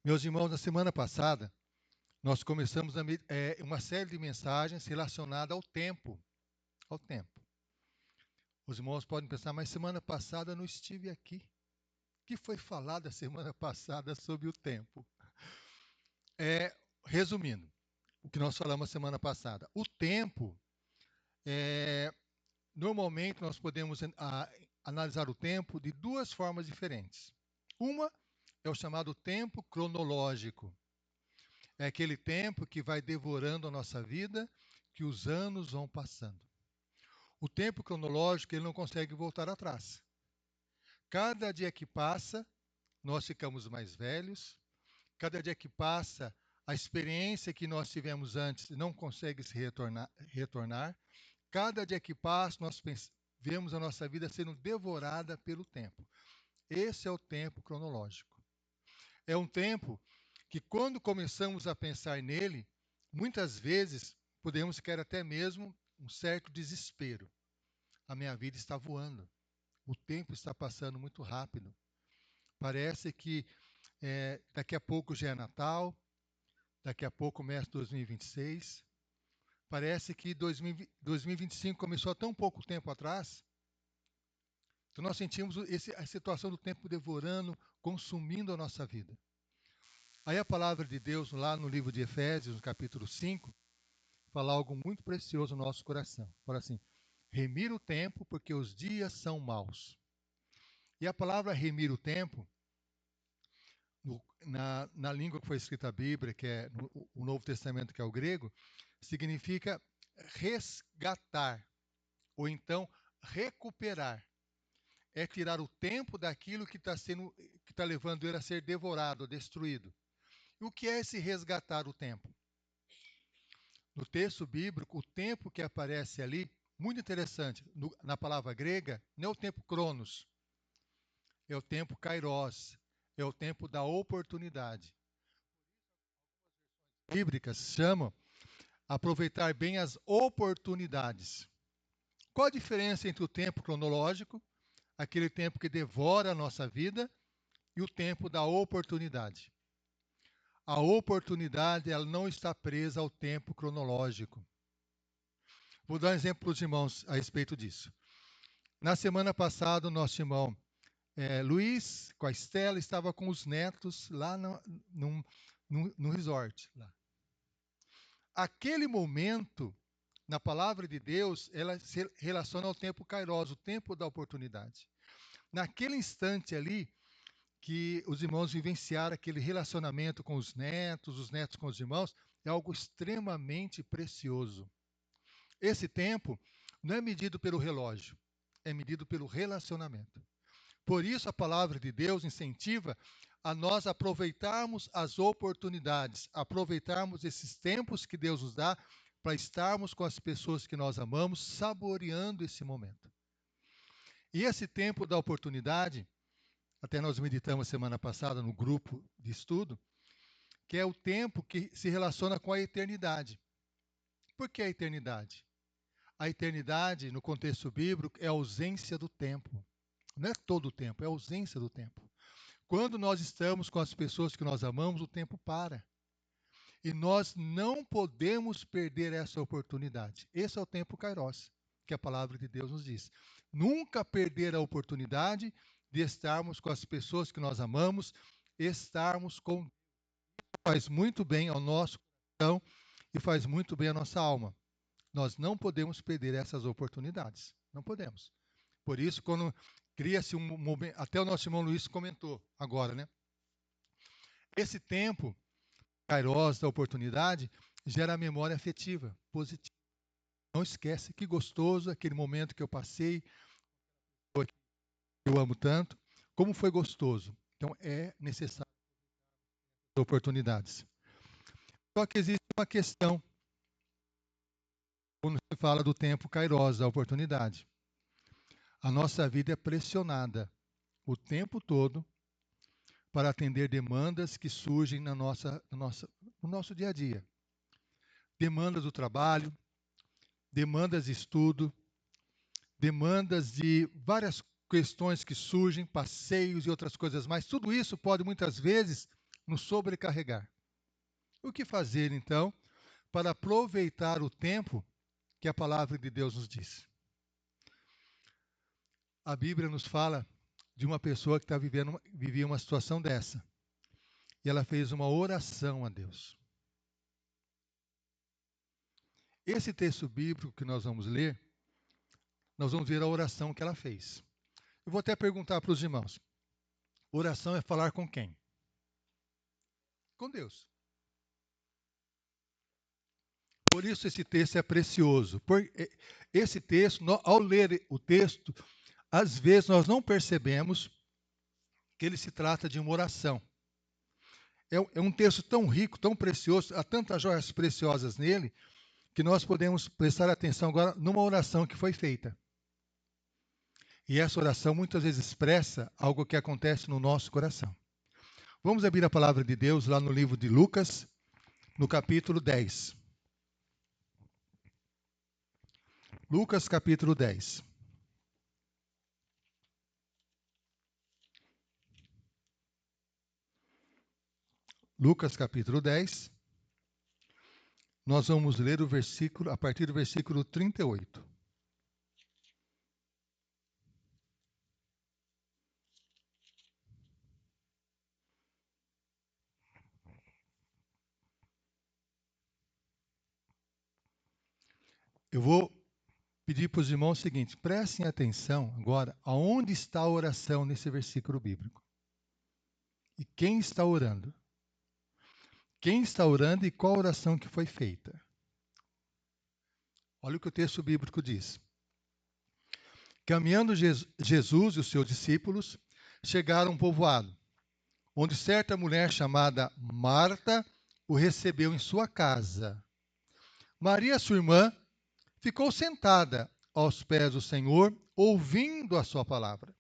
Meus irmãos, na semana passada, nós começamos uma série de mensagens relacionadas ao tempo. Ao tempo. Os irmãos podem pensar, mas semana passada eu não estive aqui. O que foi falado a semana passada sobre o tempo? Resumindo, o que nós falamos a semana passada. O tempo, normalmente nós podemos analisar o tempo de duas formas diferentes. Uma é o chamado tempo cronológico. É aquele tempo que vai devorando a nossa vida, que os anos vão passando. O tempo cronológico, ele não consegue voltar atrás. Cada dia que passa, nós ficamos mais velhos. Cada dia que passa, a experiência que nós tivemos antes não consegue se retornar. Cada dia que passa, nós vemos a nossa vida sendo devorada pelo tempo. Esse é o tempo cronológico. É um tempo que, quando começamos a pensar nele, muitas vezes podemos querer até mesmo um certo desespero. A minha vida está voando. O tempo está passando muito rápido. Parece que daqui a pouco já é Natal, daqui a pouco começa 2026. Parece que 2025 começou há tão pouco tempo atrás. Então nós sentimos a situação do tempo devorando, consumindo a nossa vida. Aí a palavra de Deus, lá no livro de Efésios, no capítulo 5, fala algo muito precioso no nosso coração. Fala assim, remir o tempo, porque os dias são maus. E a palavra remir o tempo, na língua que foi escrita a Bíblia, que é o Novo Testamento, que é o grego, significa resgatar, ou então recuperar. É tirar o tempo daquilo que está levando ele a ser devorado, destruído. E o que é esse resgatar o tempo? No texto bíblico, o tempo que aparece ali, muito interessante, na palavra grega, não é o tempo cronos, é o tempo kairos, é o tempo da oportunidade. Bíblicas chamam aproveitar bem as oportunidades. Qual a diferença entre o tempo cronológico, aquele tempo que devora a nossa vida, e o tempo da oportunidade? A oportunidade, ela não está presa ao tempo cronológico. Vou dar um exemplo para os irmãos a respeito disso. Na semana passada, o nosso irmão Luiz, com a Estela, estava com os netos lá no resort. Lá. Aquele momento, na palavra de Deus, ela se relaciona ao tempo kairos, o tempo da oportunidade. Naquele instante ali, que os irmãos vivenciaram aquele relacionamento com os netos com os irmãos, é algo extremamente precioso. Esse tempo não é medido pelo relógio, é medido pelo relacionamento. Por isso a palavra de Deus incentiva a nós aproveitarmos as oportunidades, aproveitarmos esses tempos que Deus nos dá para estarmos com as pessoas que nós amamos, saboreando esse momento. E esse tempo da oportunidade, até nós meditamos semana passada no grupo de estudo, que é o tempo que se relaciona com a eternidade. Por que a eternidade? A eternidade, no contexto bíblico, é a ausência do tempo. Não é todo o tempo, é a ausência do tempo. Quando nós estamos com as pessoas que nós amamos, o tempo para. E nós não podemos perder essa oportunidade. Esse é o tempo kairos, que a palavra de Deus nos diz. Nunca perder a oportunidade de estarmos com as pessoas que nós amamos, estarmos com... Faz muito bem ao nosso coração e faz muito bem à nossa alma. Nós não podemos perder essas oportunidades. Não podemos. Por isso, quando cria-se um momento, até o nosso irmão Luiz comentou agora, né? Esse tempo, kairos da oportunidade, gera memória afetiva, positiva. Não esquece que gostoso aquele momento que eu passei, que eu amo tanto, como foi gostoso. Então, é necessário oportunidades. Só que existe uma questão quando se fala do tempo kairos da oportunidade. A nossa vida é pressionada o tempo todo para atender demandas que surgem no nosso dia a dia. Demandas do trabalho, demandas de estudo, demandas de várias questões que surgem, passeios e outras coisas mais. Tudo isso pode muitas vezes nos sobrecarregar. O que fazer, então, para aproveitar o tempo que a palavra de Deus nos diz? A Bíblia nos fala de uma pessoa que vivia uma situação dessa. E ela fez uma oração a Deus. Esse texto bíblico que nós vamos ler, nós vamos ver a oração que ela fez. Eu vou até perguntar para os irmãos: oração é falar com quem? Com Deus. Por isso esse texto é precioso. Esse texto, ao ler o texto, às vezes nós não percebemos que ele se trata de uma oração. É um texto tão rico, tão precioso, há tantas joias preciosas nele, que nós podemos prestar atenção agora numa oração que foi feita. E essa oração muitas vezes expressa algo que acontece no nosso coração. Vamos abrir a palavra de Deus lá no livro de Lucas, no capítulo 10. Lucas, capítulo 10. Lucas, capítulo 10. Nós vamos ler o versículo, a partir do versículo 38. Eu vou pedir para os irmãos o seguinte: prestem atenção agora aonde está a oração nesse versículo bíblico. E quem está orando? Quem está orando e qual oração que foi feita? Olha o que o texto bíblico diz. Caminhando Jesus e os seus discípulos chegaram a um povoado, onde certa mulher chamada Marta o recebeu em sua casa. Maria, sua irmã, ficou sentada aos pés do Senhor, ouvindo a sua palavra.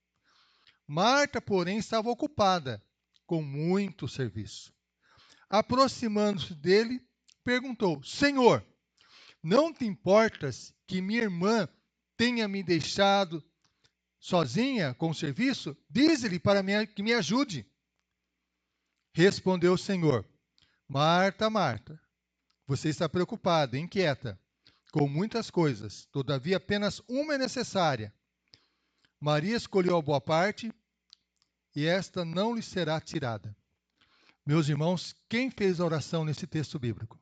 Marta, porém, estava ocupada com muito serviço. Aproximando-se dele, perguntou: Senhor, não te importas que minha irmã tenha me deixado sozinha com o serviço? Dize-lhe que me ajude. Respondeu o Senhor: Marta, Marta, você está preocupada, inquieta, com muitas coisas, todavia apenas uma é necessária. Maria escolheu a boa parte, e esta não lhe será tirada. Meus irmãos, quem fez a oração nesse texto bíblico?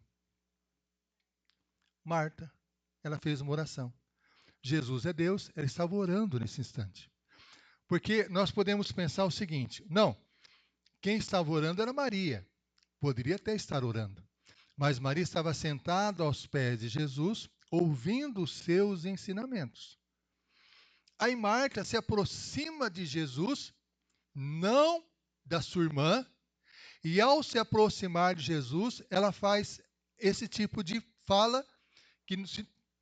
Marta. Ela fez uma oração. Jesus é Deus, ela estava orando nesse instante. Porque nós podemos pensar o seguinte: não, quem estava orando era Maria. Poderia até estar orando. Mas Maria estava sentada aos pés de Jesus, ouvindo os seus ensinamentos. Aí Marta se aproxima de Jesus, não da sua irmã, e ao se aproximar de Jesus, ela faz esse tipo de fala, que,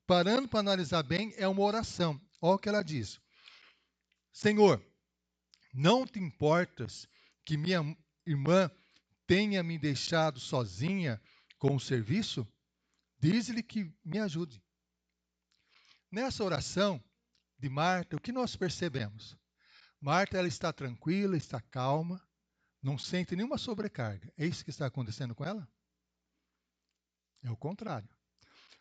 parando para analisar bem, é uma oração. Olha o que ela diz: Senhor, não te importas que minha irmã tenha me deixado sozinha com o serviço? Diz-lhe que me ajude. Nessa oração de Marta, o que nós percebemos? Marta, ela está tranquila, está calma, não sente nenhuma sobrecarga. É isso que está acontecendo com ela? É o contrário.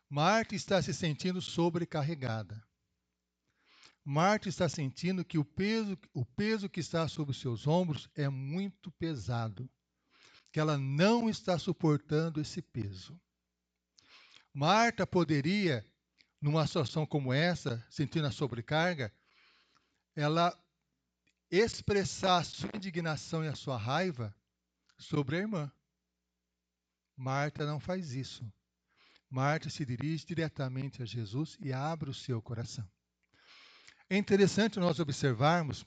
Marta está se sentindo sobrecarregada. Marta está sentindo que o peso que está sobre os seus ombros é muito pesado, que ela não está suportando esse peso. Marta poderia, numa situação como essa, sentindo a sobrecarga, ela expressar a sua indignação e a sua raiva sobre a irmã. Marta não faz isso. Marta se dirige diretamente a Jesus e abre o seu coração. É interessante nós observarmos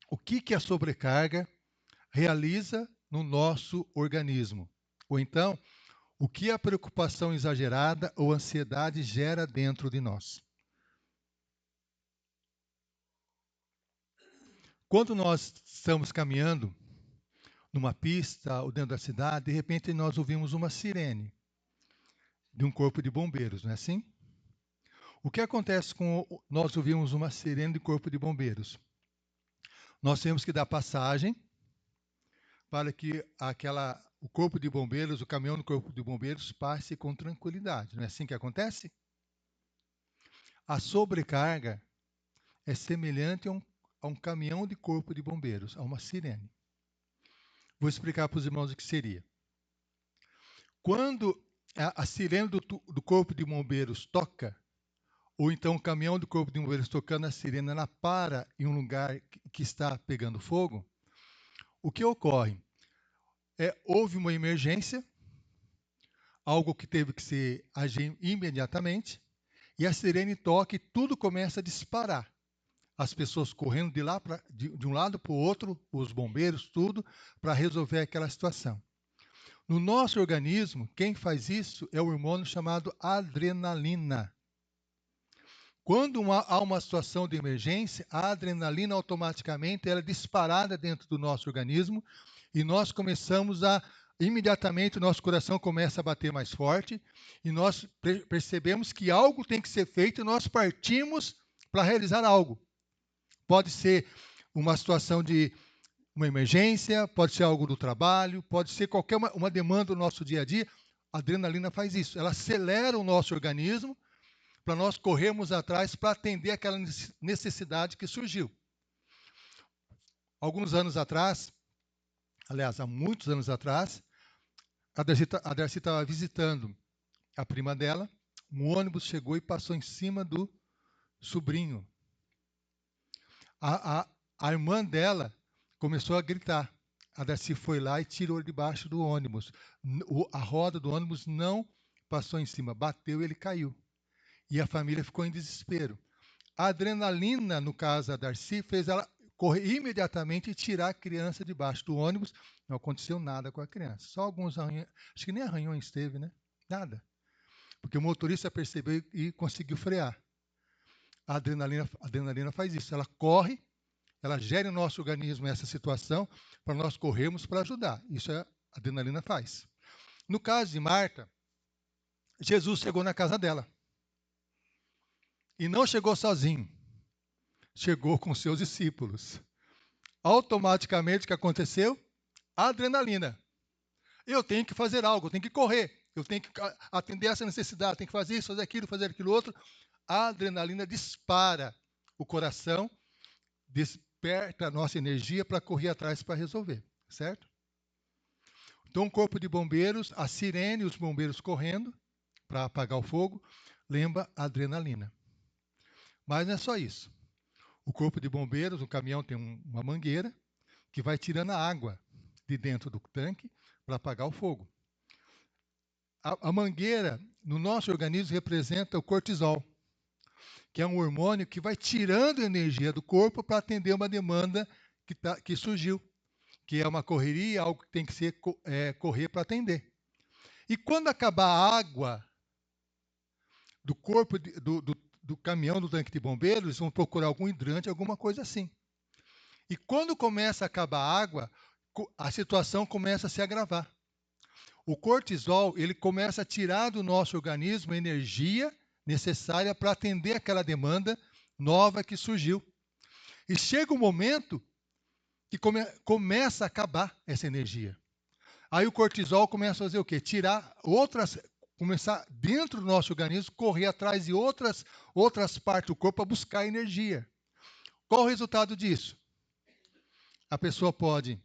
o que a sobrecarga realiza no nosso organismo. Ou então, o que a preocupação exagerada ou ansiedade gera dentro de nós. Quando nós estamos caminhando numa pista ou dentro da cidade, de repente nós ouvimos uma sirene de um corpo de bombeiros, não é assim? O que acontece com nós ouvimos uma sirene de corpo de bombeiros? Nós temos que dar passagem para que o corpo de bombeiros, o caminhão do corpo de bombeiros passe com tranquilidade. Não é assim que acontece? A sobrecarga é semelhante a um caminhão de corpo de bombeiros, a uma sirene. Vou explicar para os irmãos o que seria. Quando a sirene do corpo de bombeiros toca, ou então o caminhão do corpo de bombeiros tocando a sirene, ela para em um lugar que está pegando fogo, o que ocorre? Houve uma emergência, algo que teve que ser agir imediatamente, e a sirene toca e tudo começa a disparar. As pessoas correndo de um lado para o outro, os bombeiros, tudo, para resolver aquela situação. No nosso organismo, quem faz isso é o hormônio chamado adrenalina. Quando há uma situação de emergência, a adrenalina automaticamente ela é disparada dentro do nosso organismo e nós imediatamente o nosso coração começa a bater mais forte e nós percebemos que algo tem que ser feito e nós partimos para realizar algo. Pode ser uma situação de uma emergência, pode ser algo do trabalho, pode ser qualquer uma demanda do nosso dia a dia. A adrenalina faz isso, ela acelera o nosso organismo para nós corrermos atrás para atender aquela necessidade que surgiu. Alguns anos atrás, aliás, há muitos anos atrás, a Darcy estava visitando a prima dela, um ônibus chegou e passou em cima do sobrinho. A irmã dela começou a gritar. A Darcy foi lá e tirou ele debaixo do ônibus. A roda do ônibus não passou em cima, bateu e ele caiu. E a família ficou em desespero. A adrenalina, no caso da Darcy, fez ela correr imediatamente e tirar a criança debaixo do ônibus. Não aconteceu nada com a criança. Só alguns arranhões. Acho que nem arranhões teve, né? Nada. Porque o motorista percebeu e conseguiu frear. A adrenalina faz isso. Ela corre, ela gera no nosso organismo essa situação para nós corrermos para ajudar. Isso a adrenalina faz. No caso de Marta, Jesus chegou na casa dela. E não chegou sozinho. Chegou com seus discípulos. Automaticamente, o que aconteceu? Adrenalina. Eu tenho que fazer algo, eu tenho que correr, eu tenho que atender essa necessidade, tenho que fazer isso, fazer aquilo outro. A adrenalina dispara o coração, desperta a nossa energia para correr atrás para resolver, certo? Então, o corpo de bombeiros, a sirene, os bombeiros correndo para apagar o fogo, lembra a adrenalina. Mas não é só isso. O corpo de bombeiros, o caminhão tem uma mangueira que vai tirando a água de dentro do tanque para apagar o fogo. A mangueira, no nosso organismo, representa o cortisol, que é um hormônio que vai tirando energia do corpo para atender uma demanda que surgiu, que é uma correria, algo que tem que ser correr para atender. E quando acabar a água do corpo do caminhão, do tanque de bombeiros, eles vão procurar algum hidrante, alguma coisa assim. E quando começa a acabar a água, a situação começa a se agravar. O cortisol, ele começa a tirar do nosso organismo a energia necessária para atender aquela demanda nova que surgiu. E chega um momento que começa a acabar essa energia. Aí o cortisol começa a fazer o quê? Começar dentro do nosso organismo, correr atrás de outras partes do corpo para buscar energia. Qual o resultado disso? A pessoa pode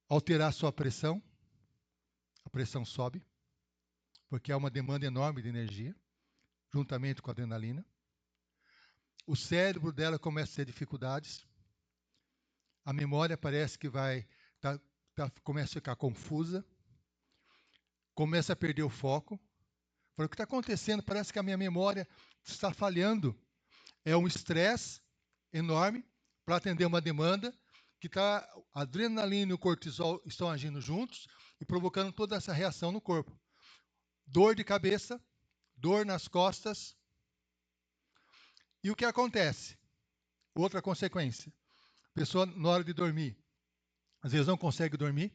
alterar sua pressão, a pressão sobe, porque há uma demanda enorme de energia, juntamente com a adrenalina. O cérebro dela começa a ter dificuldades, a memória parece que começa a ficar confusa, começa a perder o foco. O que está acontecendo? Parece que a minha memória está falhando. É um estresse enorme para atender uma demanda que a adrenalina e o cortisol estão agindo juntos e provocando toda essa reação no corpo. Dor de cabeça, dor nas costas. E o que acontece? Outra consequência. A pessoa, na hora de dormir, às vezes não consegue dormir,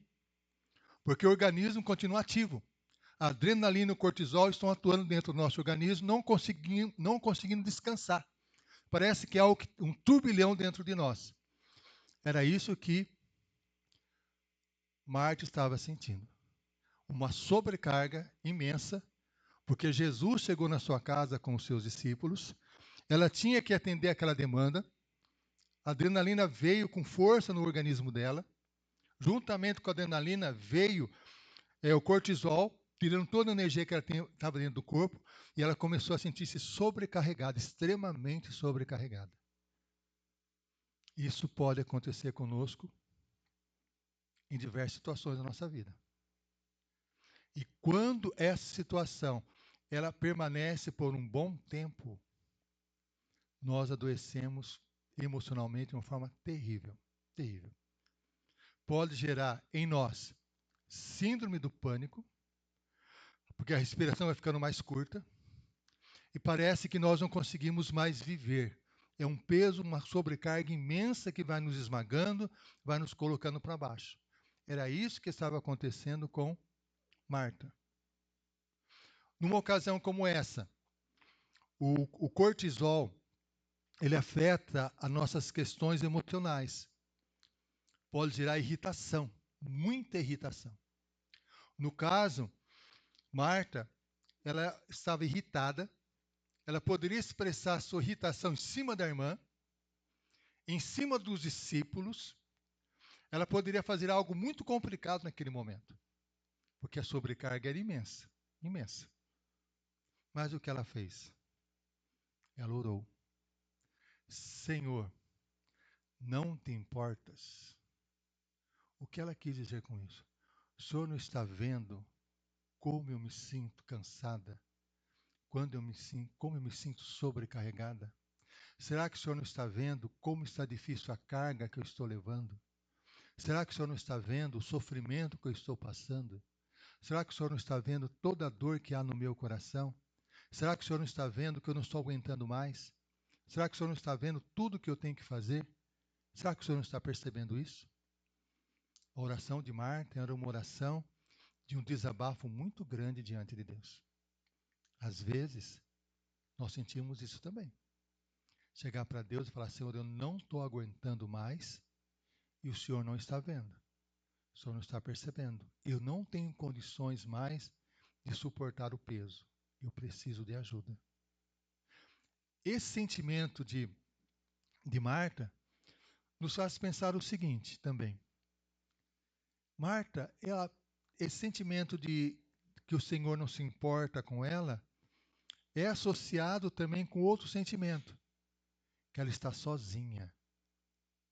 porque o organismo continua ativo. A adrenalina e o cortisol estão atuando dentro do nosso organismo, não conseguindo descansar. Parece que há um turbilhão dentro de nós. Era isso que Marta estava sentindo. Uma sobrecarga imensa, porque Jesus chegou na sua casa com os seus discípulos, ela tinha que atender aquela demanda, a adrenalina veio com força no organismo dela, juntamente com a adrenalina veio o cortisol, tirando toda a energia que ela estava dentro do corpo, e ela começou a sentir-se sobrecarregada, extremamente sobrecarregada. Isso pode acontecer conosco em diversas situações da nossa vida. E quando essa situação ela permanece por um bom tempo, nós adoecemos emocionalmente de uma forma terrível, terrível. Pode gerar em nós síndrome do pânico, porque a respiração vai ficando mais curta e parece que nós não conseguimos mais viver. É um peso, uma sobrecarga imensa que vai nos esmagando, vai nos colocando para baixo. Era isso que estava acontecendo com Marta. Numa ocasião como essa, o cortisol, ele afeta as nossas questões emocionais. Pode gerar irritação, muita irritação. No caso, Marta, ela estava irritada, ela poderia expressar sua irritação em cima da irmã, em cima dos discípulos, ela poderia fazer algo muito complicado naquele momento, porque a sobrecarga era imensa, imensa. Mas o que ela fez? Ela orou. Senhor, não te importas. O que ela quis dizer com isso? O Senhor não está vendo como eu me sinto cansada? Como eu me sinto sobrecarregada? Será que o Senhor não está vendo como está difícil a carga que eu estou levando? Será que o Senhor não está vendo o sofrimento que eu estou passando? Será que o Senhor não está vendo toda a dor que há no meu coração? Será que o Senhor não está vendo que eu não estou aguentando mais? Será que o Senhor não está vendo tudo que eu tenho que fazer? Será que o Senhor não está percebendo isso? A oração de Marta era uma oração de um desabafo muito grande diante de Deus. Às vezes, nós sentimos isso também. Chegar para Deus e falar, Senhor, eu não estou aguentando mais e o Senhor não está vendo. O Senhor não está percebendo. Eu não tenho condições mais de suportar o peso. Eu preciso de ajuda. Esse sentimento de Marta nos faz pensar o seguinte também. Marta, esse sentimento de que o Senhor não se importa com ela é associado também com outro sentimento, que ela está sozinha.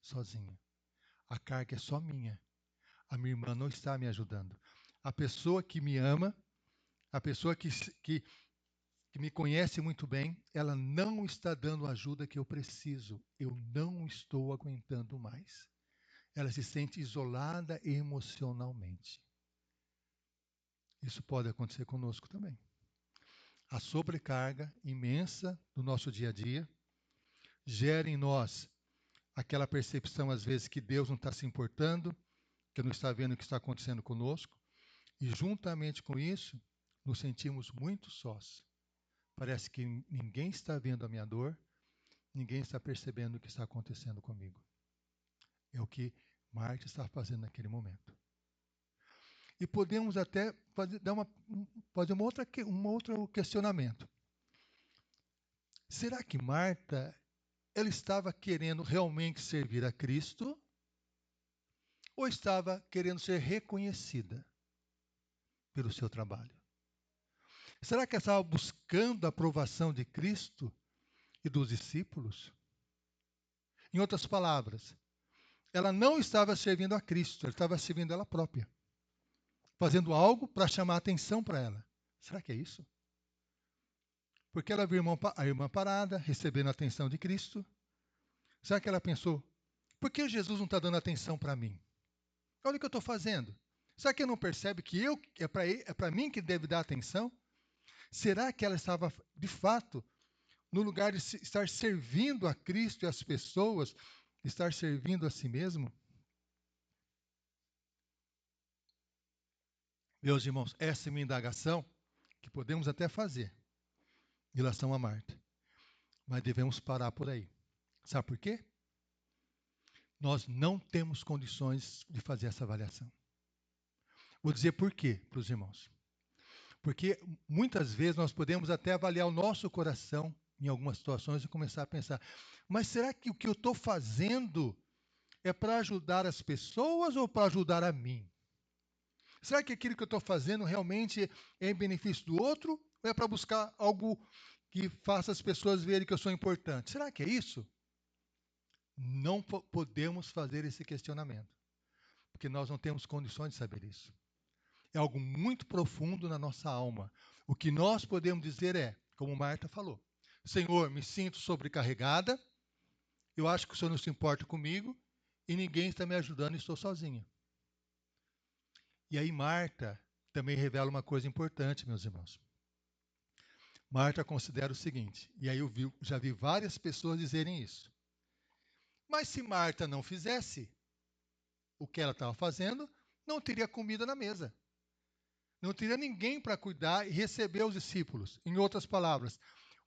Sozinha. A carga é só minha. A minha irmã não está me ajudando. A pessoa que me ama, a pessoa que me conhece muito bem, ela não está dando a ajuda que eu preciso. Eu não estou aguentando mais. Ela se sente isolada emocionalmente. Isso pode acontecer conosco também. A sobrecarga imensa do nosso dia a dia gera em nós aquela percepção, às vezes, que Deus não está se importando, que não está vendo o que está acontecendo conosco, e juntamente com isso, nos sentimos muito sós. Parece que ninguém está vendo a minha dor, ninguém está percebendo o que está acontecendo comigo. É o que Marta está fazendo naquele momento. E podemos até fazer um outro questionamento. Será que Marta ela estava querendo realmente servir a Cristo ou estava querendo ser reconhecida pelo seu trabalho? Será que ela estava buscando a aprovação de Cristo e dos discípulos? Em outras palavras, ela não estava servindo a Cristo, ela estava servindo ela própria, fazendo algo para chamar a atenção para ela. Será que é isso? Porque ela viu a irmã parada, recebendo a atenção de Cristo. Será que ela pensou, por que Jesus não está dando atenção para mim? Olha o que eu estou fazendo. Será que ele não percebe que é para mim que deve dar atenção? Será que ela estava, de fato, no lugar de estar servindo a Cristo e as pessoas, estar servindo a si mesmo? Meus irmãos, essa é uma indagação que podemos até fazer em relação a Marta. Mas devemos parar por aí. Sabe por quê? Nós não temos condições de fazer essa avaliação. Vou dizer por quê para os irmãos. Porque muitas vezes nós podemos até avaliar o nosso coração em algumas situações e começar a pensar, mas será que o que eu estou fazendo é para ajudar as pessoas ou para ajudar a mim? Será que aquilo que eu estou fazendo realmente é em benefício do outro ou é para buscar algo que faça as pessoas verem que eu sou importante? Será que é isso? Não podemos fazer esse questionamento, porque nós não temos condições de saber isso. É algo muito profundo na nossa alma. O que nós podemos dizer é, como Marta falou, Senhor, me sinto sobrecarregada, eu acho que o Senhor não se importa comigo e ninguém está me ajudando e estou sozinha. E aí Marta também revela uma coisa importante, meus irmãos. Marta considera o seguinte, e aí já vi várias pessoas dizerem isso. Mas se Marta não fizesse o que ela estava fazendo, não teria comida na mesa. Não teria ninguém para cuidar e receber os discípulos. Em outras palavras,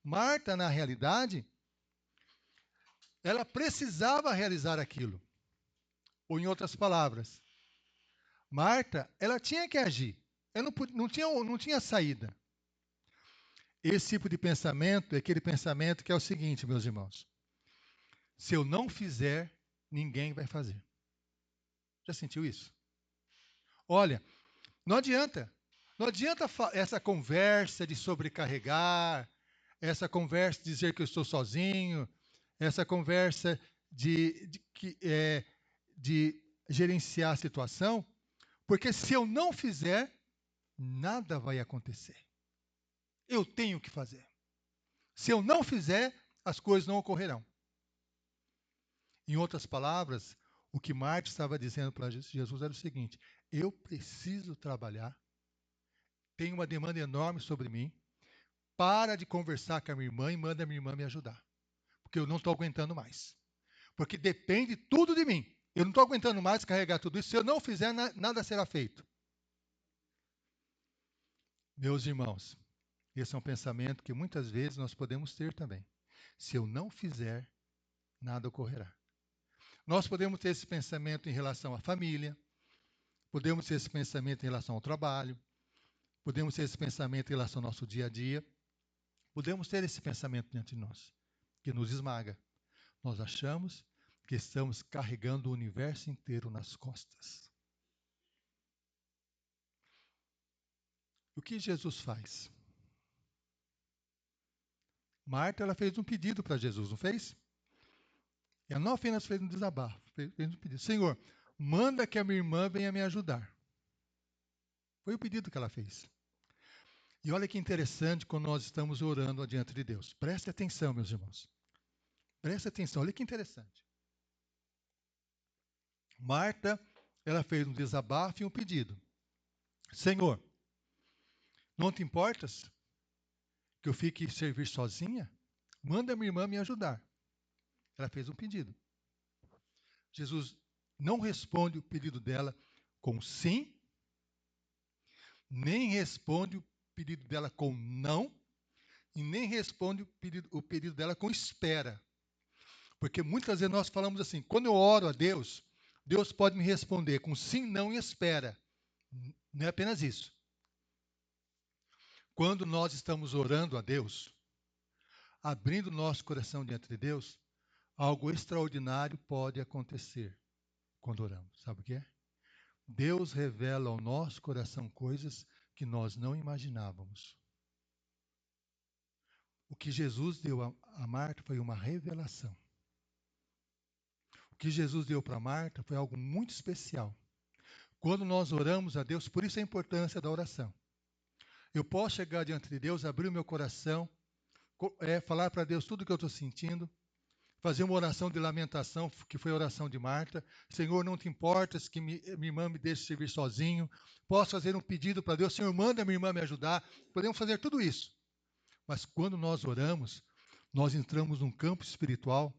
Marta, na realidade, ela precisava realizar aquilo. Ou em outras palavras, Marta, ela tinha que agir. Ela não tinha saída. Esse tipo de pensamento é aquele pensamento que é o seguinte, meus irmãos. Se eu não fizer, ninguém vai fazer. Já sentiu isso? Olha, não adianta. Não adianta essa conversa de sobrecarregar, essa conversa de dizer que eu estou sozinho, essa conversa de gerenciar a situação, porque se eu não fizer, nada vai acontecer. Eu tenho que fazer. Se eu não fizer, as coisas não ocorrerão. Em outras palavras, o que Marta estava dizendo para Jesus era o seguinte: eu preciso trabalhar, tenho uma demanda enorme sobre mim, para de conversar com a minha irmã e manda a minha irmã me ajudar, porque eu não estou aguentando mais. Porque depende tudo de mim. Eu não estou aguentando mais carregar tudo isso. Se eu não fizer, nada será feito. Meus irmãos, esse é um pensamento que muitas vezes nós podemos ter também. Se eu não fizer, nada ocorrerá. Nós podemos ter esse pensamento em relação à família, podemos ter esse pensamento em relação ao trabalho, podemos ter esse pensamento em relação ao nosso dia a dia, podemos ter esse pensamento dentro de nós, que nos esmaga. Nós achamos que estamos carregando o universo inteiro nas costas. O que Jesus faz? Marta, ela fez um pedido para Jesus, não fez? Ela não apenas fez um desabafo, fez um pedido. Senhor, manda que a minha irmã venha me ajudar. Foi o pedido que ela fez. E olha que interessante quando nós estamos orando adiante de Deus. Preste atenção, meus irmãos. Preste atenção, olha que interessante. Marta, ela fez um desabafo e um pedido. Senhor, não te importas que eu fique servir sozinha? Manda minha irmã me ajudar. Ela fez um pedido. Jesus não responde o pedido dela com sim, nem responde o pedido dela com não, e nem responde o pedido dela com espera. Porque muitas vezes nós falamos assim, quando eu oro a Deus, Deus pode me responder com sim, não e espera. Não é apenas isso. Quando nós estamos orando a Deus, abrindo nosso coração diante de Deus, algo extraordinário pode acontecer quando oramos. Sabe o que é? Deus revela ao nosso coração coisas que nós não imaginávamos. O que Jesus deu a Marta foi uma revelação. O que Jesus deu para Marta foi algo muito especial. Quando nós oramos a Deus, por isso a importância da oração. Eu posso chegar diante de Deus, abrir o meu coração, falar para Deus tudo o que eu estou sentindo, fazer uma oração de lamentação, que foi a oração de Marta. Senhor, não te importas que minha irmã me deixe servir sozinho. Posso fazer um pedido para Deus. Senhor, manda minha irmã me ajudar. Podemos fazer tudo isso. Mas quando nós oramos, nós entramos num campo espiritual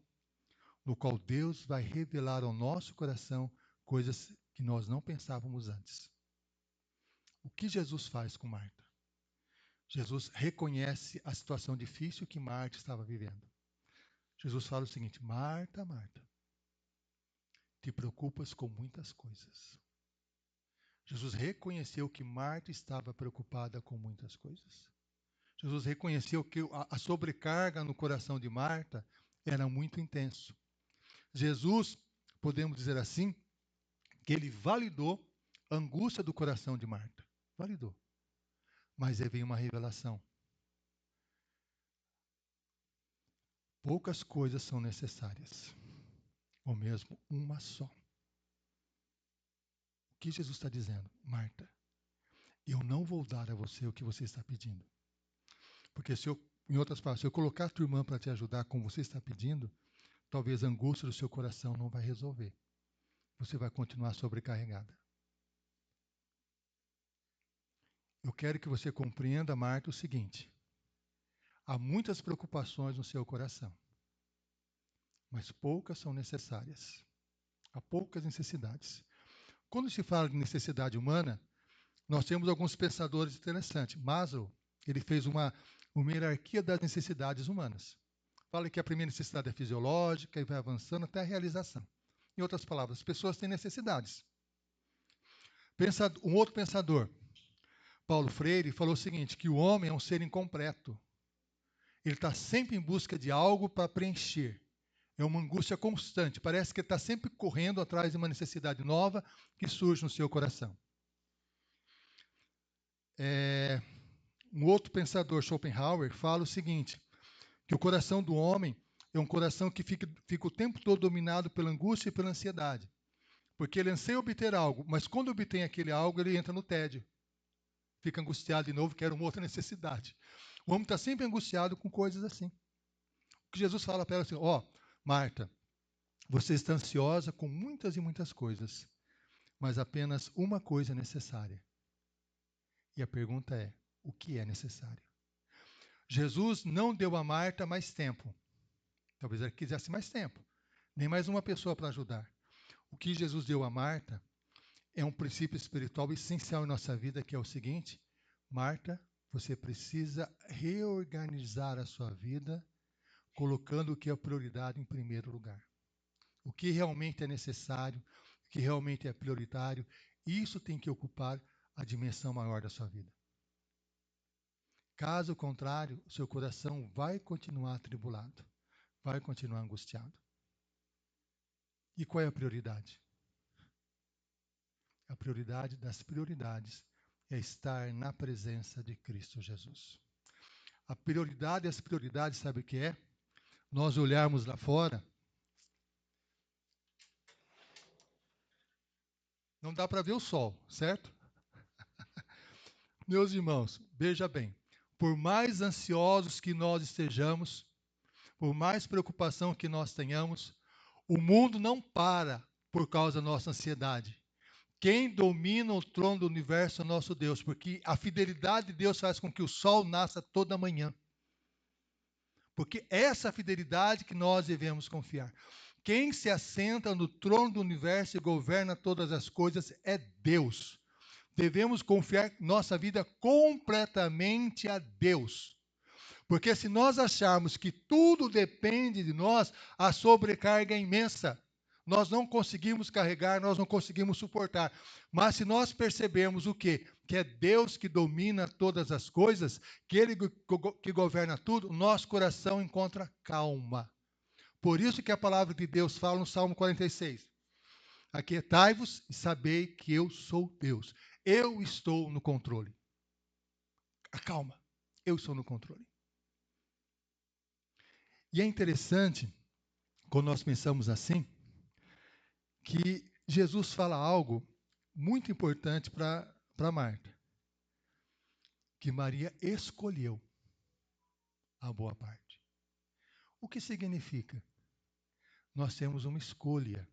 no qual Deus vai revelar ao nosso coração coisas que nós não pensávamos antes. O que Jesus faz com Marta? Jesus reconhece a situação difícil que Marta estava vivendo. Jesus fala o seguinte: Marta, Marta, te preocupas com muitas coisas. Jesus reconheceu que Marta estava preocupada com muitas coisas. Jesus reconheceu que a sobrecarga no coração de Marta era muito intenso. Jesus, podemos dizer assim, que ele validou a angústia do coração de Marta. Validou. Mas aí vem uma revelação. Poucas coisas são necessárias, ou mesmo uma só. O que Jesus está dizendo? Marta, eu não vou dar a você o que você está pedindo. Porque em outras palavras, se eu colocar a tua irmã para te ajudar como você está pedindo, talvez a angústia do seu coração não vai resolver. Você vai continuar sobrecarregada. Eu quero que você compreenda, Marta, o seguinte. Há muitas preocupações no seu coração, mas poucas são necessárias. Há poucas necessidades. Quando se fala de necessidade humana, nós temos alguns pensadores interessantes. Maslow, ele fez uma hierarquia das necessidades humanas. Fala que a primeira necessidade é fisiológica e vai avançando até a realização. Em outras palavras, as pessoas têm necessidades. Um outro pensador, Paulo Freire, falou o seguinte, que o homem é um ser incompleto. Ele está sempre em busca de algo para preencher. É uma angústia constante. Parece que ele está sempre correndo atrás de uma necessidade nova que surge no seu coração. Um outro pensador, Schopenhauer, fala o seguinte, que o coração do homem é um coração que fica o tempo todo dominado pela angústia e pela ansiedade. Porque ele anseia obter algo, mas quando obtém aquele algo, ele entra no tédio. Fica angustiado de novo, quer uma outra necessidade. O homem está sempre angustiado com coisas assim. O que Jesus fala para ela assim, Marta, você está ansiosa com muitas e muitas coisas, mas apenas uma coisa é necessária. E a pergunta é, o que é necessário? Jesus não deu a Marta mais tempo. Talvez ele quisesse mais tempo. Nem mais uma pessoa para ajudar. O que Jesus deu a Marta é um princípio espiritual essencial em nossa vida, que é o seguinte, Marta, você precisa reorganizar a sua vida, colocando o que é prioridade em primeiro lugar. O que realmente é necessário, o que realmente é prioritário, isso tem que ocupar a dimensão maior da sua vida. Caso contrário, o seu coração vai continuar atribulado, vai continuar angustiado. E qual é a prioridade? A prioridade das prioridades é estar na presença de Cristo Jesus. A prioridade das prioridades, sabe o que é? Nós olharmos lá fora, não dá para ver o sol, certo? Meus irmãos, veja bem, por mais ansiosos que nós estejamos, por mais preocupação que nós tenhamos, o mundo não para por causa da nossa ansiedade. Quem domina o trono do universo é nosso Deus, porque a fidelidade de Deus faz com que o sol nasça toda manhã. Porque essa fidelidade que nós devemos confiar. Quem se assenta no trono do universo e governa todas as coisas é Deus. Devemos confiar nossa vida completamente a Deus. Porque se nós acharmos que tudo depende de nós, a sobrecarga é imensa. Nós não conseguimos carregar, nós não conseguimos suportar. Mas se nós percebemos o quê? Que é Deus que domina todas as coisas, que Ele que governa tudo, nosso coração encontra calma. Por isso que a palavra de Deus fala no Salmo 46. Aquietai-vos e sabei que eu sou Deus. Eu estou no controle. Acalma, eu estou no controle. E é interessante, quando nós pensamos assim, que Jesus fala algo muito importante para Marta. Que Maria escolheu a boa parte. O que significa? Nós temos uma escolha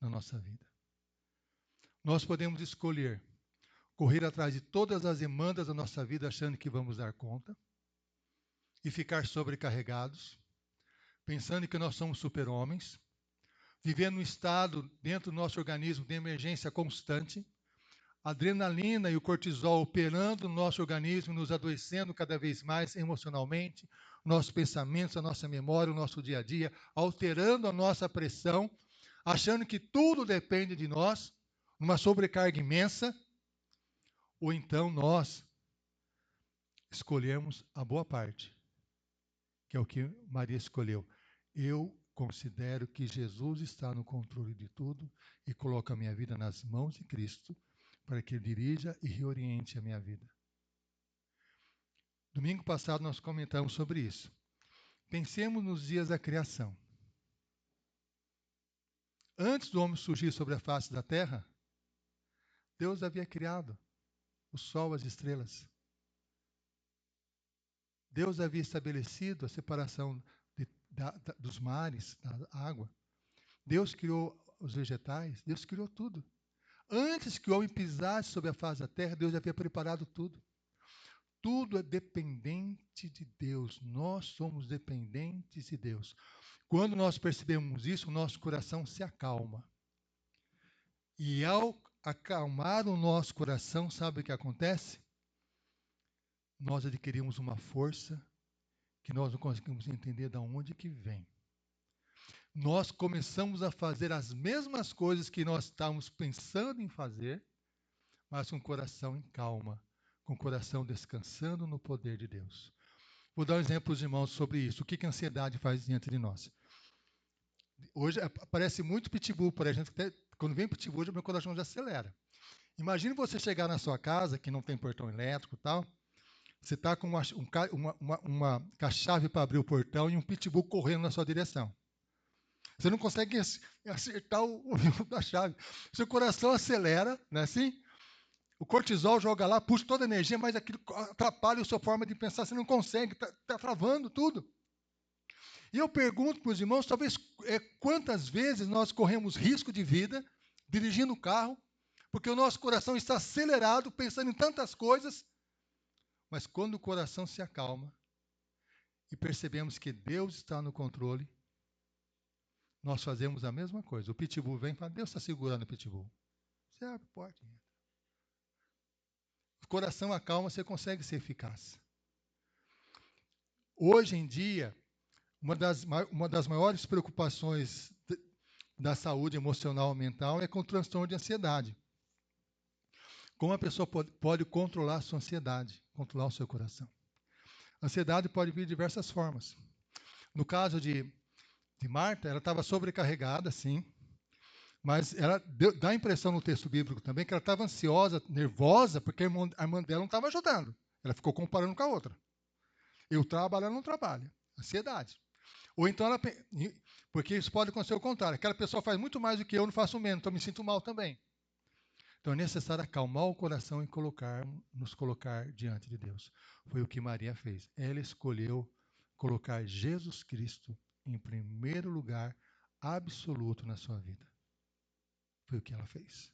na nossa vida. Nós podemos escolher correr atrás de todas as demandas da nossa vida achando que vamos dar conta e ficar sobrecarregados, pensando que nós somos super-homens, vivendo um estado dentro do nosso organismo de emergência constante, a adrenalina e o cortisol operando no nosso organismo, nos adoecendo cada vez mais emocionalmente, nossos pensamentos, a nossa memória, o nosso dia a dia, alterando a nossa pressão, achando que tudo depende de nós, numa sobrecarga imensa, ou então nós escolhemos a boa parte, que é o que Maria escolheu. Eu considero que Jesus está no controle de tudo e coloco a minha vida nas mãos de Cristo para que Ele dirija e reoriente a minha vida. Domingo passado nós comentamos sobre isso. Pensemos nos dias da criação. Antes do homem surgir sobre a face da terra, Deus havia criado o sol, as estrelas. Deus havia estabelecido a separação dos mares, da água. Deus criou os vegetais, Deus criou tudo. Antes que o homem pisasse sobre a face da terra, Deus havia preparado tudo. Tudo é dependente de Deus. Nós somos dependentes de Deus. Quando nós percebemos isso, o nosso coração se acalma. E ao acalmar o nosso coração, sabe o que acontece? Nós adquirimos uma força que nós não conseguimos entender de onde que vem. Nós começamos a fazer as mesmas coisas que nós estávamos pensando em fazer, mas com o coração em calma, com o coração descansando no poder de Deus. Vou dar um exemplo para os irmãos sobre isso. O que a ansiedade faz diante de nós? Hoje aparece muito pitbull por aí. Quando vem pitbull, meu coração já acelera. Imagine você chegar na sua casa, que não tem portão elétrico e tal, você está com uma chave para abrir o portão e um pitbull correndo na sua direção. Você não consegue acertar o da chave. Seu coração acelera, não é assim? O cortisol joga lá, puxa toda a energia, mas aquilo atrapalha a sua forma de pensar. Você não consegue, está travando tudo. E eu pergunto para os irmãos, talvez, quantas vezes nós corremos risco de vida dirigindo o carro, porque o nosso coração está acelerado, pensando em tantas coisas, mas quando o coração se acalma e percebemos que Deus está no controle, nós fazemos a mesma coisa. O pitbull vem e fala, Deus está segurando o pitbull. Você abre a porta. O coração acalma, você consegue ser eficaz. Hoje em dia, uma das maiores preocupações da saúde emocional e mental é com o transtorno de ansiedade. Como a pessoa pode controlar a sua ansiedade, controlar o seu coração. A ansiedade pode vir de diversas formas. No caso de Marta, ela estava sobrecarregada, sim, mas ela dá a impressão no texto bíblico também que ela estava ansiosa, nervosa, porque a irmã dela não estava ajudando. Ela ficou comparando com a outra. Eu trabalho, ela não trabalha. Ansiedade. Ou então ela... Porque isso pode acontecer o contrário. Aquela pessoa faz muito mais do que eu, não faço menos, então me sinto mal também. Então é necessário acalmar o coração e nos colocar diante de Deus. Foi o que Maria fez. Ela escolheu colocar Jesus Cristo em primeiro lugar absoluto na sua vida. Foi o que ela fez.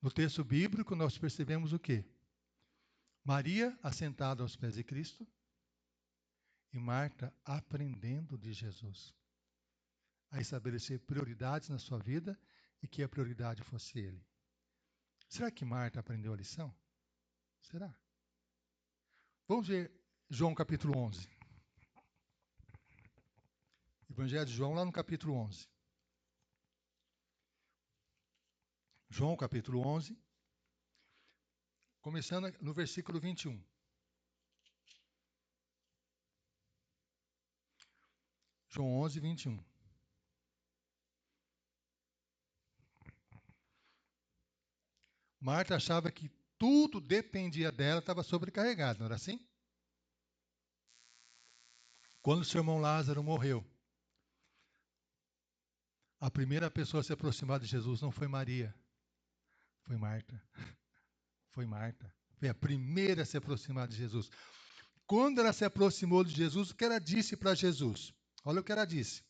No texto bíblico nós percebemos o quê? Maria assentada aos pés de Cristo e Marta aprendendo de Jesus a estabelecer prioridades na sua vida e que a prioridade fosse Ele. Será que Marta aprendeu a lição? Será? Vamos ver João capítulo 11. Evangelho de João, lá no capítulo 11. João capítulo 11, começando no versículo 21. João 11, 21. Marta achava que tudo dependia dela, estava sobrecarregada, não era assim? Quando o seu irmão Lázaro morreu, a primeira pessoa a se aproximar de Jesus não foi Maria, foi Marta. Foi Marta. Foi a primeira a se aproximar de Jesus. Quando ela se aproximou de Jesus, o que ela disse para Jesus? Olha o que ela disse.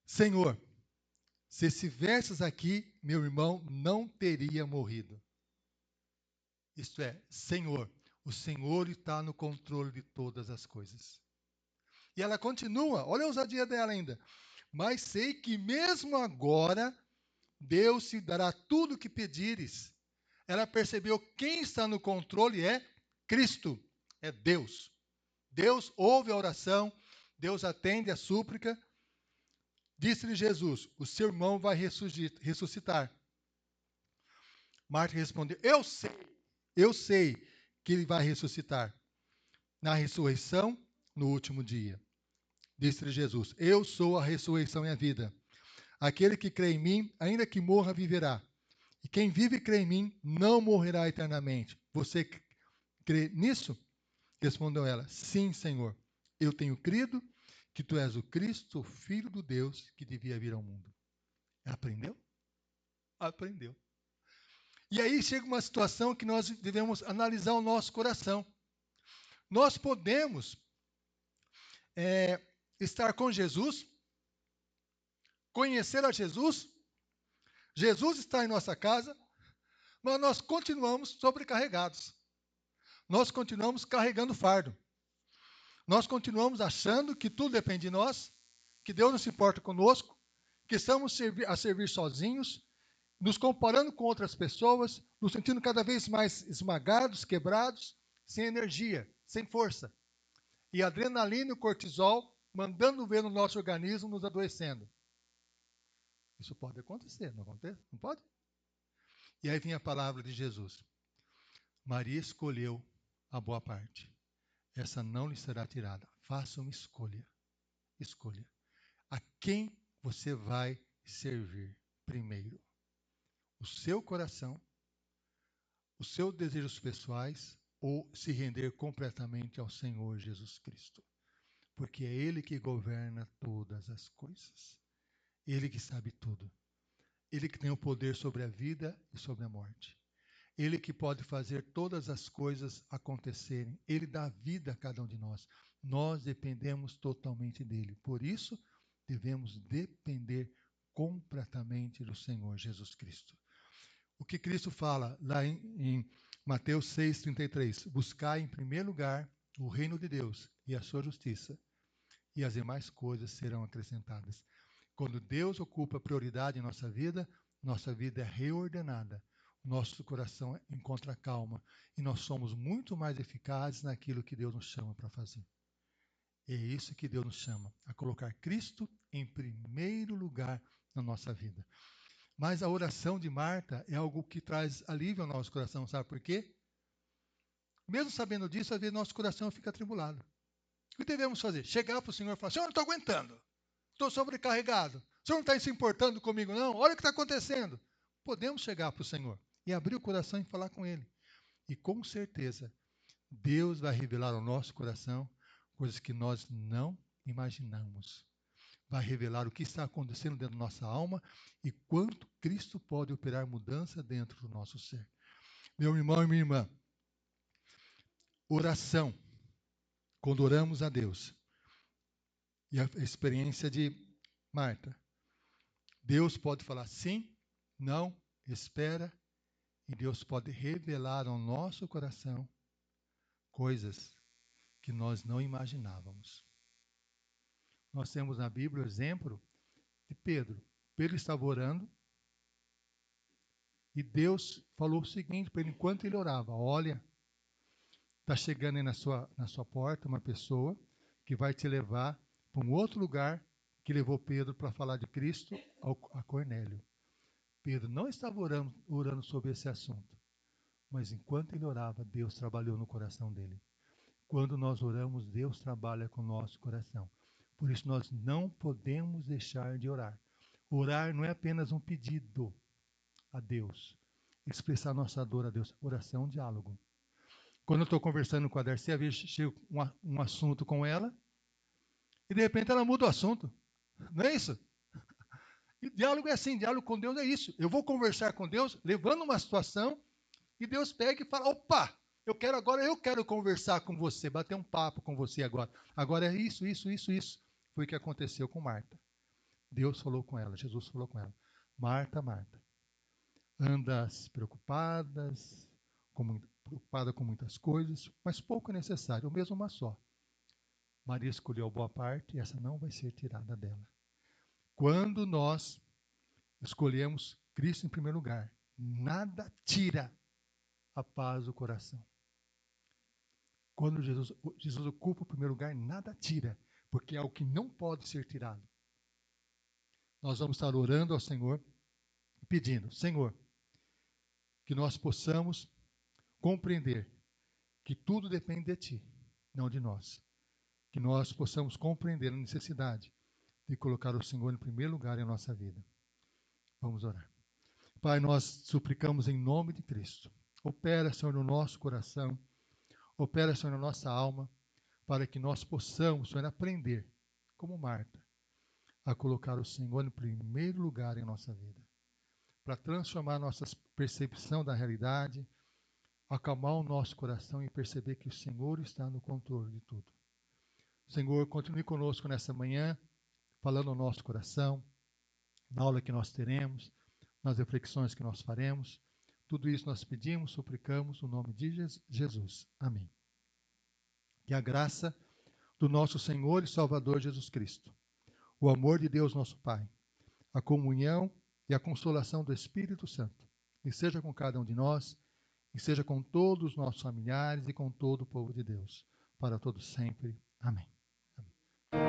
Senhor, se estivesses aqui, meu irmão não teria morrido. Isto é, Senhor, o Senhor está no controle de todas as coisas. E ela continua, olha a ousadia dela ainda. Mas sei que mesmo agora, Deus te dará tudo o que pedires. Ela percebeu quem está no controle é Cristo, é Deus. Deus ouve a oração, Deus atende a súplica, Disse-lhe Jesus: o seu irmão vai ressuscitar. Marta respondeu: eu sei que ele vai ressuscitar na ressurreição no último dia. Disse-lhe Jesus: eu sou a ressurreição e a vida. Aquele que crê em mim, ainda que morra, viverá. E quem vive e crê em mim, não morrerá eternamente. Você crê nisso? Respondeu ela: sim, Senhor. Eu tenho crido que tu és o Cristo, o Filho do Deus que devia vir ao mundo. Aprendeu? Aprendeu. E aí chega uma situação que nós devemos analisar o nosso coração. Nós podemos estar com Jesus, conhecer a Jesus, Jesus está em nossa casa, mas nós continuamos sobrecarregados. Nós continuamos carregando fardo. Nós continuamos achando que tudo depende de nós, que Deus não se importa conosco, que estamos a servir sozinhos, nos comparando com outras pessoas, nos sentindo cada vez mais esmagados, quebrados, sem energia, sem força. E a adrenalina e o cortisol mandando ver no nosso organismo, nos adoecendo. Isso pode acontecer, não acontece? Não pode? E aí vem a palavra de Jesus. Maria escolheu a boa parte. Essa não lhe será tirada. Faça uma escolha. Escolha. A quem você vai servir primeiro? O seu coração, os seus desejos pessoais ou se render completamente ao Senhor Jesus Cristo? Porque é Ele que governa todas as coisas. Ele que sabe tudo. Ele que tem o poder sobre a vida e sobre a morte. Ele que pode fazer todas as coisas acontecerem. Ele dá vida a cada um de nós. Nós dependemos totalmente dele. Por isso, devemos depender completamente do Senhor Jesus Cristo. O que Cristo fala lá em Mateus 6,33: buscai em primeiro lugar o reino de Deus e a sua justiça, e as demais coisas serão acrescentadas. Quando Deus ocupa prioridade em nossa vida é reordenada. Nosso coração encontra calma e nós somos muito mais eficazes naquilo que Deus nos chama para fazer. É isso que Deus nos chama, a colocar Cristo em primeiro lugar na nossa vida. Mas a oração de Marta é algo que traz alívio ao nosso coração, sabe por quê? Mesmo sabendo disso, às vezes nosso coração fica atribulado. O que devemos fazer? Chegar para o Senhor e falar: Senhor, eu não estou aguentando, estou sobrecarregado, o Senhor não está se importando comigo não, olha o que está acontecendo. Podemos chegar para o Senhor e abrir o coração e falar com Ele. E com certeza, Deus vai revelar ao nosso coração coisas que nós não imaginamos. Vai revelar o que está acontecendo dentro da nossa alma e quanto Cristo pode operar mudança dentro do nosso ser. Meu irmão e minha irmã, oração, quando oramos a Deus, e a experiência de Marta, Deus pode falar sim, não, espera, e Deus pode revelar ao nosso coração coisas que nós não imaginávamos. Nós temos na Bíblia o exemplo de Pedro. Pedro estava orando e Deus falou o seguinte para ele enquanto ele orava: olha, está chegando aí na sua porta uma pessoa que vai te levar para um outro lugar que levou Pedro para falar de Cristo a Cornélio. Pedro não estava orando sobre esse assunto, mas enquanto ele orava, Deus trabalhou no coração dele. Quando nós oramos, Deus trabalha com o nosso coração. Por isso nós não podemos deixar de orar. Orar não é apenas um pedido a Deus, expressar nossa dor a Deus. Oração é um diálogo. Quando eu estou conversando com a Darcy, às vezes chega um assunto com ela e de repente ela muda o assunto. Não é isso? E diálogo é assim, diálogo com Deus é isso. Eu vou conversar com Deus, levando uma situação, e Deus pega e fala: opa, eu quero conversar com você, bater um papo com você agora. Agora é isso. Foi o que aconteceu com Marta. Deus falou com ela, Jesus falou com ela: Marta, Marta, andas preocupada com muitas coisas, mas pouco é necessário, ou mesmo uma só. Maria escolheu a boa parte e essa não vai ser tirada dela. Quando nós escolhemos Cristo em primeiro lugar, nada tira a paz do coração. Quando Jesus ocupa o primeiro lugar, nada tira, porque é o que não pode ser tirado. nós vamos estar orando ao Senhor, pedindo, Senhor, que nós possamos compreender que tudo depende de Ti, não de nós. Que nós possamos compreender a necessidade de colocar o Senhor em primeiro lugar em nossa vida. Vamos orar. Pai, nós suplicamos em nome de Cristo. Opera, Senhor, no nosso coração. Opera, Senhor, na nossa alma, para que nós possamos, Senhor, aprender, como Marta, a colocar o Senhor em primeiro lugar em nossa vida. Para transformar nossa percepção da realidade, acalmar o nosso coração e perceber que o Senhor está no controle de tudo. Senhor, continue conosco nessa manhã, falando ao nosso coração, na aula que nós teremos, nas reflexões que nós faremos. Tudo isso nós pedimos, suplicamos, no nome de Jesus. Amém. Que a graça do nosso Senhor e Salvador Jesus Cristo, o amor de Deus nosso Pai, a comunhão e a consolação do Espírito Santo, e seja com cada um de nós, e seja com todos os nossos familiares e com todo o povo de Deus, para todos sempre. Amém. Amém.